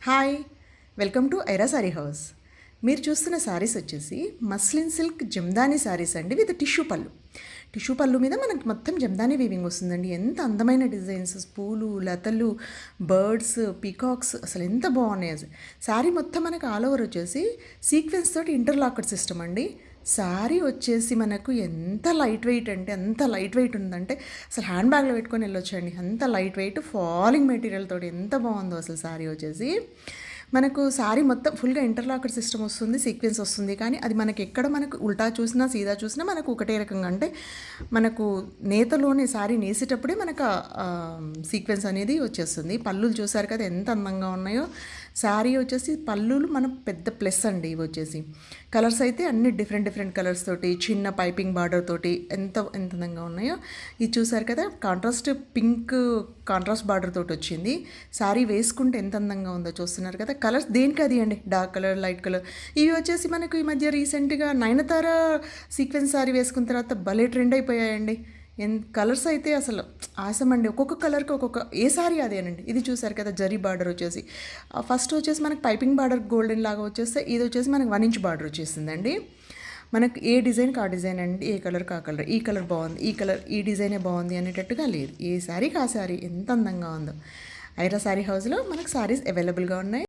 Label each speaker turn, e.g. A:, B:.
A: Hi, welcome to Aira Saree house. మీరు చూస్తున్న శారీస్ వచ్చేసి మస్లిన్ సిల్క్ జమ్దానీ శారీస్ అండి, విత్ టిష్యూ పళ్ళు మీద మనకు మొత్తం జమ్దానీ వీవింగ్ వస్తుందండి. ఎంత అందమైన డిజైన్స్, పూలు, లతలు, బర్డ్స్, పీకాక్స్, అసలు ఎంత బాగున్నాయి. శారీ మొత్తం మనకు ఆల్ ఓవర్ వచ్చేసి సీక్వెన్స్ తోటి ఇంటర్లాక్డ్ సిస్టమ్ అండి. శారీ వచ్చేసి మనకు ఎంత లైట్ వెయిట్ అంటే అంత లైట్ వెయిట్ ఉందంటే అసలు హ్యాండ్ బ్యాగ్లో పెట్టుకొని వెళ్ళొచ్చండి. అంత లైట్ వెయిట్ ఫాలింగ్ మెటీరియల్ తోటి ఎంత బాగుందో అసలు శారీ వచ్చేసి. మనకు శారీ మొత్తం ఫుల్గా ఇంటర్లాక్డ్ సిస్టమ్ వస్తుంది, సీక్వెన్స్ వస్తుంది. కానీ అది మనకి ఎక్కడ మనకు ఉల్టా చూసినా సీదా చూసినా మనకు ఒకటే రకంగా, అంటే మనకు నేతలోనే శారీ నేసేటప్పుడే మనకు సీక్వెన్స్ అనేది వచ్చేస్తుంది. పళ్ళులు చూసారు కదా ఎంత అందంగా ఉన్నాయో. శారీ వచ్చేసి పళ్ళులు మన పెద్ద ప్లస్ అండి. ఇవి వచ్చేసి కలర్స్ అయితే అన్ని డిఫరెంట్ కలర్స్ తోటి, చిన్న పైపింగ్ బార్డర్ తోటి ఎంత అందంగా ఉన్నాయో. ఇది చూసారు కదా, కాంట్రాస్ట్ పింక్ కాంట్రాస్ట్ బార్డర్ తోటి వచ్చింది. శారీ వేసుకుంటే ఎంత అందంగా ఉందో చూస్తున్నారు కదా. కలర్స్ దేనికి అది అండి, డార్క్ కలర్, లైట్ కలర్. ఇవి వచ్చేసి మనకు ఈ మధ్య రీసెంట్గా నయనతార సీక్వెన్స్ శారీ వేసుకున్న తర్వాత భలే ట్రెండ్ అయిపోయాయండి. కలర్స్ అయితే అసలు ఆసం అండి. ఒక్కొక్క కలర్కి ఒక్కొక్క, ఏ సారీ అదేనండి. ఇది చూసారు కదా, జరీ బార్డర్ వచ్చేసి ఫస్ట్ వచ్చేసి మనకి పైపింగ్ బార్డర్ గోల్డెన్ లాగా వచ్చేస్తే, ఇది వచ్చేసి మనకి 1 ఇంచ్ బార్డర్ వచ్చేసిందండి. మనకు ఏ డిజైన్కి ఆ డిజైన్ అండి, ఏ కలర్కి ఆ కలర్. ఈ కలర్ బాగుంది, ఈ కలర్ ఈ డిజైనే బాగుంది అనేటట్టుగా లేదు. ఏ శారీకి ఆ శారీ ఎంత అందంగా ఉందో. ఐరా శారీ హౌస్లో మనకు శారీస్ అవైలబుల్గా ఉన్నాయి.